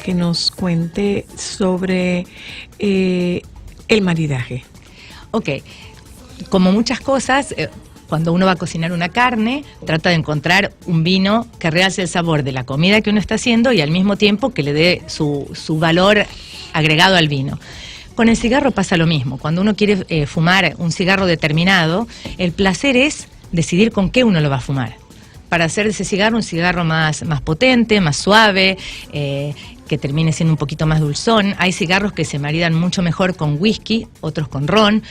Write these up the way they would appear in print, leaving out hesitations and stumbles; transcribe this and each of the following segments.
que nos cuente sobre el maridaje. Ok, como muchas cosas, cuando uno va a cocinar una carne, trata de encontrar un vino que realce el sabor de la comida que uno está haciendo y al mismo tiempo que le dé su valor agregado al vino. Con el cigarro pasa lo mismo. Cuando uno quiere fumar un cigarro determinado, el placer es decidir con qué uno lo va a fumar. Para hacer de ese cigarro un cigarro más potente, más suave, que termine siendo un poquito más dulzón. Hay cigarros que se maridan mucho mejor con whisky, otros con ron.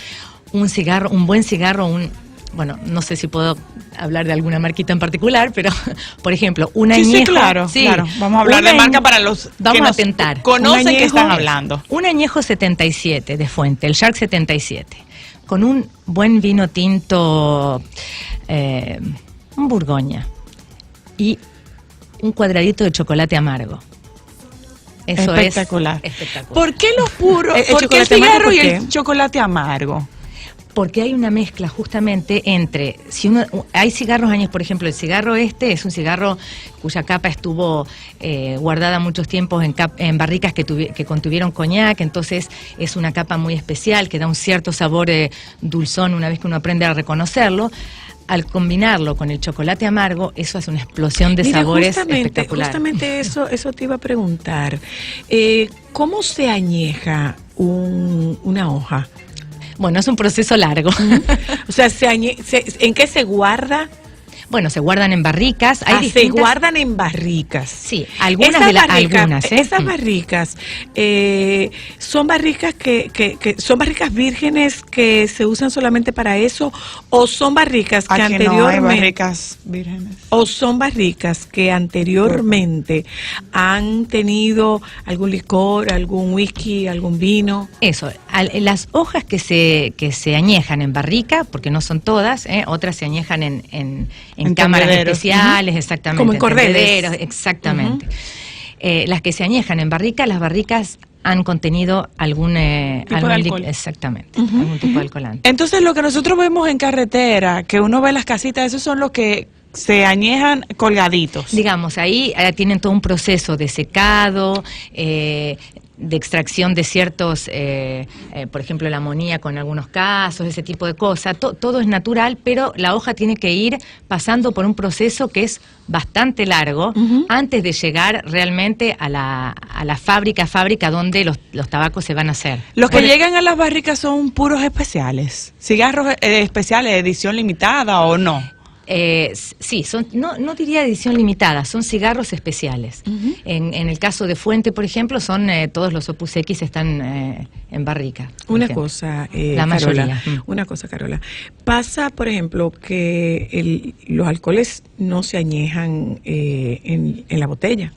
Un buen cigarro, bueno, no sé si puedo hablar de alguna marquita en particular, pero, por ejemplo, un añejo... Sí, claro. Vamos a hablar de marca para los que nos conocen que están hablando. Un añejo 77 de Fuente, el Shark 77, con un buen vino tinto, un Borgoña, y un cuadradito de chocolate amargo. Eso espectacular. Es espectacular. ¿Por qué los puros? ¿Por qué el cigarro y el chocolate amargo? Porque hay una mezcla justamente entre, hay cigarros años, por ejemplo, el cigarro es un cigarro cuya capa estuvo guardada muchos tiempos en barricas que contuvieron coñac, entonces es una capa muy especial que da un cierto sabor dulzón una vez que uno aprende a reconocerlo. Al combinarlo con el chocolate amargo, eso hace una explosión de sabores espectacular. Justamente eso te iba a preguntar. ¿Cómo se añeja una hoja? Bueno, es un proceso largo. O sea, ¿en qué se guarda? Bueno, se guardan en barricas. Se guardan en barricas. Sí, algunas. Esas barricas son barricas que son barricas vírgenes que se usan solamente para eso, o son barricas que anteriormente no hay barricas vírgenes, o son barricas que anteriormente han tenido algún licor, algún whisky, algún vino. Eso, las hojas que se añejan en barrica, porque no son todas, otras se añejan en cámaras especiales, exactamente. Como en corderos. Exactamente. Las que se añejan en barrica, las barricas han contenido algún tipo de alcohol. Exactamente, algún tipo de alcoholante. Entonces, lo que nosotros vemos en carretera, que uno ve las casitas, esos son los que se añejan colgaditos. Digamos, ahí tienen todo un proceso de secado, de extracción de ciertos, por ejemplo, el amoníaco en algunos casos, ese tipo de cosas. Todo es natural, pero la hoja tiene que ir pasando por un proceso que es bastante largo antes de llegar realmente a la fábrica donde los tabacos se van a hacer. Los que llegan a las barricas son puros especiales, cigarros especiales, edición limitada o no. Sí, no diría edición limitada, son cigarros especiales. En el caso de Fuente, por ejemplo, son todos los Opus X están en barrica. Una cosa, la mayoría. Carola, una cosa, Carola. Pasa, por ejemplo, que los alcoholes no se añejan en la botella.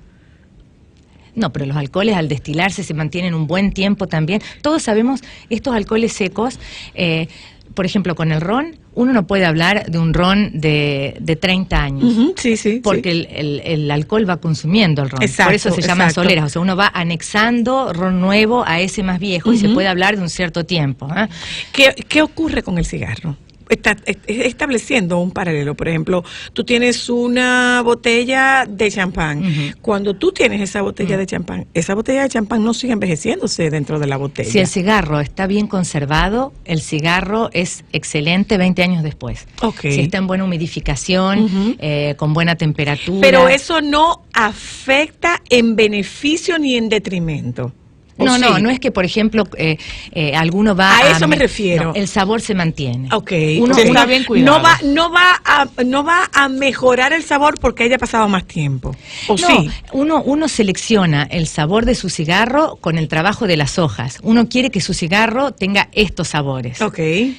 No, pero los alcoholes al destilarse se mantienen un buen tiempo también. Todos sabemos estos alcoholes secos, por ejemplo, con el ron, uno no puede hablar de un ron de 30 años. Sí. Porque el alcohol va consumiendo el ron. Exacto, por eso se llaman soleras. O sea, uno va anexando ron nuevo a ese más viejo y se puede hablar de un cierto tiempo. ¿Qué ocurre con el cigarro? Está estableciendo un paralelo. Por ejemplo, tú tienes una botella de champán. Cuando tú tienes esa botella de champán, esa botella de champán no sigue envejeciéndose dentro de la botella. Si el cigarro está bien conservado, el cigarro es excelente 20 años después. Si está en buena humidificación, con buena temperatura. Pero eso no afecta en beneficio ni en detrimento. No es que, por ejemplo, alguno va a eso me refiero. No, el sabor se mantiene. Uno está bien cuidado. No va a mejorar el sabor porque haya pasado más tiempo. Sí. Uno selecciona el sabor de su cigarro con el trabajo de las hojas. Uno quiere que su cigarro tenga estos sabores.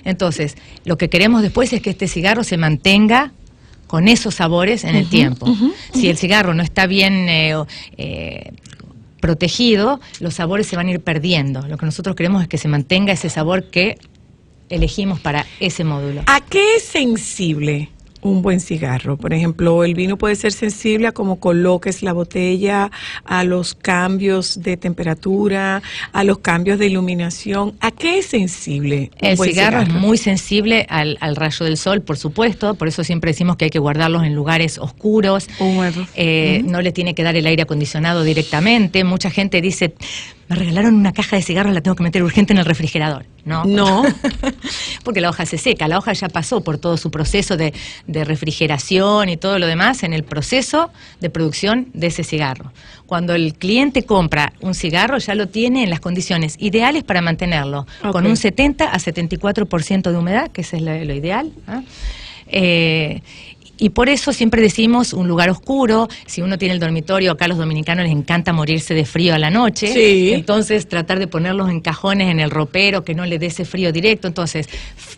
Entonces, lo que queremos después es que este cigarro se mantenga con esos sabores en el tiempo. Si el cigarro no está bien protegido, los sabores se van a ir perdiendo. Lo que nosotros queremos es que se mantenga ese sabor que elegimos para ese módulo. ¿A qué es sensible un buen cigarro? Por ejemplo, el vino puede ser sensible a cómo coloques la botella, a los cambios de temperatura, a los cambios de iluminación. ¿A qué es sensible un El buen cigarro es muy sensible al rayo del sol, por supuesto, por eso siempre decimos que hay que guardarlos en lugares oscuros. Húmedos. No le tiene que dar el aire acondicionado directamente. Mucha gente dice, me regalaron una caja de cigarros, la tengo que meter urgente en el refrigerador. No, porque la hoja se seca, la hoja ya pasó por todo su proceso de refrigeración y todo lo demás en el proceso de producción de ese cigarro. Cuando el cliente compra un cigarro ya lo tiene en las condiciones ideales para mantenerlo, con un 70 a 74% de humedad, que ese es lo ideal, ¿ah? Y por eso siempre decimos un lugar oscuro. Si uno tiene el dormitorio, acá a los dominicanos les encanta morirse de frío a la noche. Sí. Entonces tratar de ponerlos en cajones en el ropero, que no le dé ese frío directo. Entonces,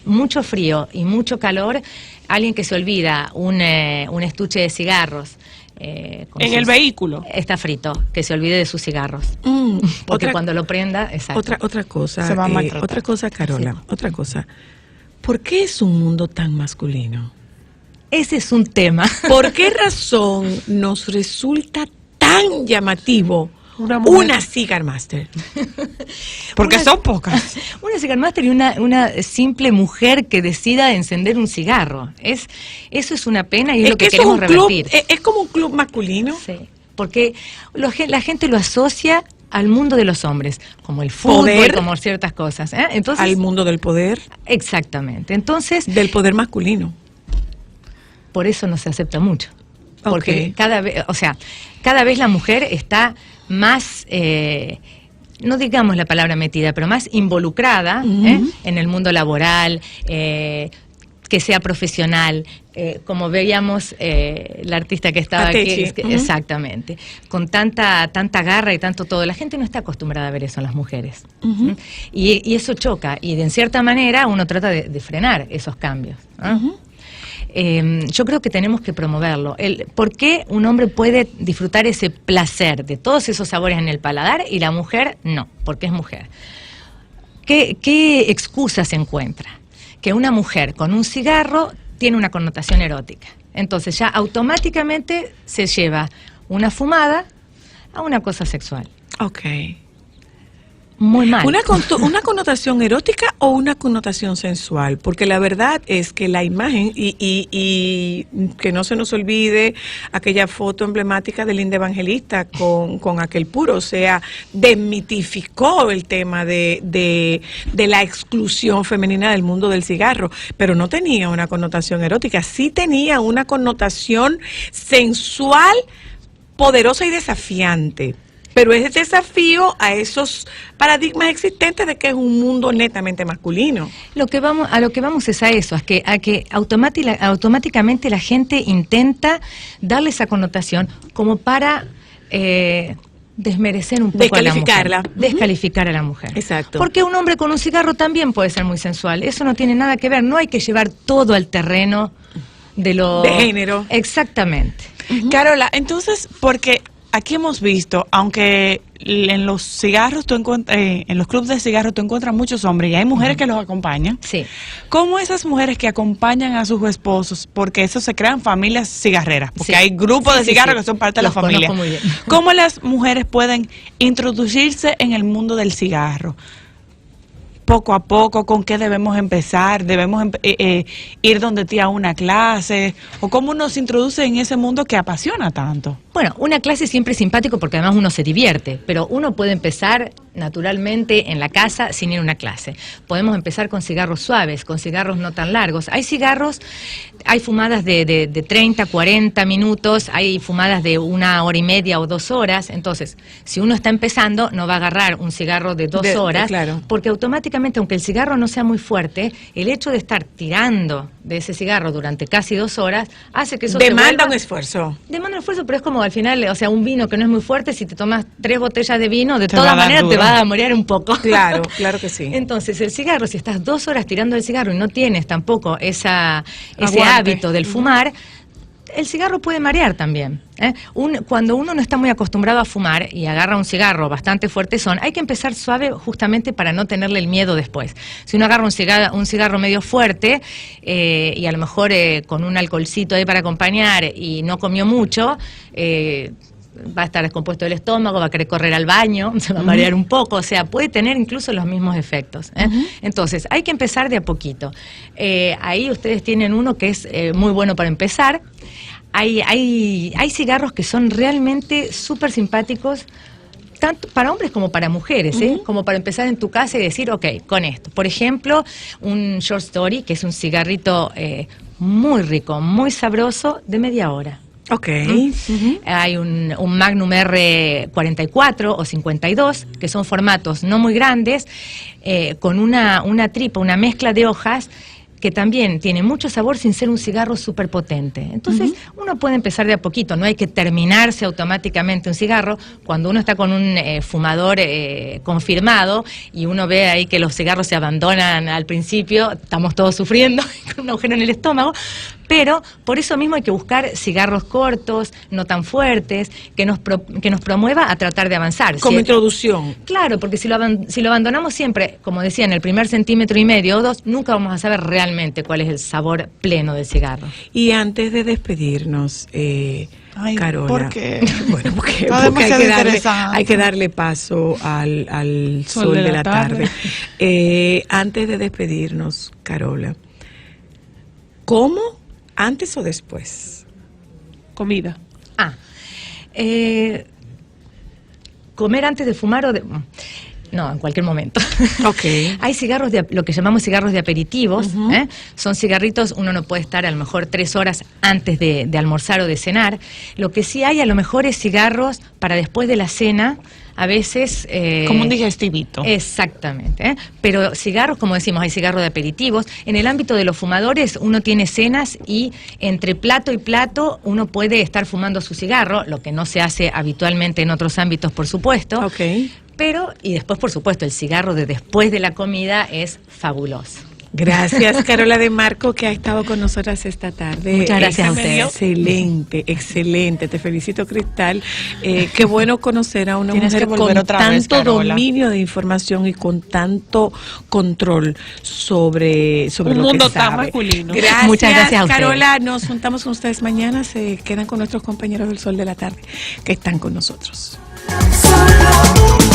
mucho frío y mucho calor. Alguien que se olvida un estuche de cigarros en el vehículo está frito, que se olvide de sus cigarros. Porque cuando lo prenda, exacto. Otra cosa, Se va a maltratar. otra cosa, Carola, Sí. otra cosa. ¿Por qué es un mundo tan masculino? Ese es un tema. ¿Por qué razón nos resulta tan llamativo Una Cigar Master? porque Una- son pocas. Una cigar master y una simple mujer que decida encender un cigarro. Eso es una pena y es lo que eso es queremos un club, revertir. es como un club masculino. Sí, porque la gente lo asocia al mundo de los hombres, como el fútbol, Poder. como ciertas cosas. Entonces, Al mundo del poder, exactamente. Entonces, del poder masculino. por eso no se acepta mucho. Porque Ok. cada vez la mujer está más, no digamos la palabra metida, pero más involucrada en el mundo laboral, que sea profesional, como veíamos la artista que estaba Atechi. aquí, exactamente, con tanta garra y tanto todo. La gente no está acostumbrada a ver eso en las mujeres. Y eso choca, y en cierta manera uno trata de frenar esos cambios. Yo creo que tenemos que promoverlo. ¿Por qué un hombre puede disfrutar ese placer de todos esos sabores en el paladar y la mujer no? Porque es mujer. ¿Qué excusa se encuentra? Que una mujer con un cigarro tiene una connotación erótica. Entonces ya automáticamente se lleva una fumada a una cosa sexual. Ok. Muy mal. ¿Una connotación erótica o una connotación sensual? Porque la verdad es que la imagen, y que no se nos olvide aquella foto emblemática del Linda Evangelista con aquel puro, o sea, desmitificó el tema de la exclusión femenina del mundo del cigarro, pero no tenía una connotación erótica, sí tenía una connotación sensual, poderosa y desafiante. Pero es el desafío a esos paradigmas existentes de que es un mundo netamente masculino. A lo que vamos es a eso, a que automáticamente la gente intenta darle esa connotación como para desmerecer un poco a la Descalificarla. mujer. Descalificar a la mujer. Exacto. Porque un hombre con un cigarro también puede ser muy sensual. Eso no tiene nada que ver. No hay que llevar todo al terreno de género. Exactamente. Carola, entonces, porque aquí hemos visto, aunque en los cigarros en los clubes de cigarros tú encuentras muchos hombres y hay mujeres que los acompañan. Sí. ¿Cómo esas mujeres que acompañan a sus esposos, porque eso se crean familias cigarreras, porque Sí. hay grupos Sí, de sí, cigarros sí. que son parte de la Los conozco familia? muy bien. ¿Cómo las mujeres pueden introducirse en el mundo del cigarro? Poco a poco, ¿con qué debemos empezar? ¿Debemos ir donde ti a una clase? ¿O cómo uno se introduce en ese mundo que apasiona tanto? Bueno, una clase siempre es simpático porque además uno se divierte, pero uno puede empezar naturalmente en la casa sin ir a una clase. Podemos empezar con cigarros suaves, con cigarros no tan largos. Hay cigarros, hay fumadas de 30, 40 minutos, hay fumadas de 1 hora y media o 2 horas. Entonces, si uno está empezando, no va a agarrar un cigarro de 2 horas, claro. porque automáticamente, aunque el cigarro no sea muy fuerte, el hecho de estar tirando de ese cigarro durante casi 2 horas hace que eso Demanda un esfuerzo. Demanda un esfuerzo, pero es como al final, o sea, un vino que no es muy fuerte, si te tomas 3 botellas de vino, de Te va todas a dar maneras te duro. va a morir un poco. Claro, claro que sí. Entonces, el cigarro, si estás 2 horas tirando el cigarro y no tienes tampoco ese Aguante. hábito del fumar, el cigarro puede marear también. Cuando uno no está muy acostumbrado a fumar y agarra un cigarro bastante fuertezón, hay que empezar suave justamente para no tenerle el miedo después. Si uno agarra un cigarro medio fuerte y a lo mejor con un alcoholcito ahí para acompañar y no comió mucho, va a estar descompuesto el estómago, va a querer correr al baño, se va a marear un poco, o sea, puede tener incluso los mismos efectos. Entonces, hay que empezar de a poquito. Ahí ustedes tienen uno que es muy bueno para empezar. Hay cigarros que son realmente súper simpáticos, tanto para hombres como para mujeres, como para empezar en tu casa y decir, ok, con esto. Por ejemplo, un Short Story, que es un cigarrito muy rico, muy sabroso, de media hora. Ok. Hay un Magnum R44 o 52, que son formatos no muy grandes, con una tripa, una mezcla de hojas, que también tiene mucho sabor sin ser un cigarro súper potente. Entonces, uno puede empezar de a poquito, no hay que terminarse automáticamente un cigarro. Cuando uno está con un fumador confirmado y uno ve ahí que los cigarros se abandonan al principio, estamos todos sufriendo con un agujero en el estómago, pero por eso mismo hay que buscar cigarros cortos, no tan fuertes, que nos promueva a tratar de avanzar. Como introducción. Claro, porque si lo abandonamos siempre, como decía, en el primer centímetro y medio o dos, nunca vamos a saber realmente cuál es el sabor pleno del cigarro. Y antes de despedirnos, Carola, ¿por qué? Bueno, porque Está hay que darle paso al sol de la tarde. Antes de despedirnos, Carola, ¿cómo? ¿Antes o después? Comida. Comer antes de fumar o de... No, en cualquier momento. Okay. Hay cigarros lo que llamamos cigarros de aperitivos. Son cigarritos, uno no puede estar a lo mejor 3 horas antes de almorzar o de cenar. Lo que sí hay a lo mejor es cigarros para después de la cena, a veces... como un digestivito. Exactamente. Pero cigarros, como decimos, hay cigarros de aperitivos. En el ámbito de los fumadores, uno tiene cenas y entre plato y plato uno puede estar fumando su cigarro, lo que no se hace habitualmente en otros ámbitos, por supuesto. Okay. Pero, y después, por supuesto, el cigarro de después de la comida es fabuloso. Gracias, Carola de Marco, que ha estado con nosotras esta tarde. Muchas gracias a ustedes. Excelente, excelente. Te felicito, Cristal. Qué bueno conocer a una Tienes mujer que volver con otra vez, tanto Carola. dominio de información y con tanto control sobre Un lo que mundo tan sabe. masculino. Gracias, Muchas gracias a ustedes. Carola. Nos juntamos con ustedes mañana. Se quedan con nuestros compañeros del Sol de la Tarde que están con nosotros. Solo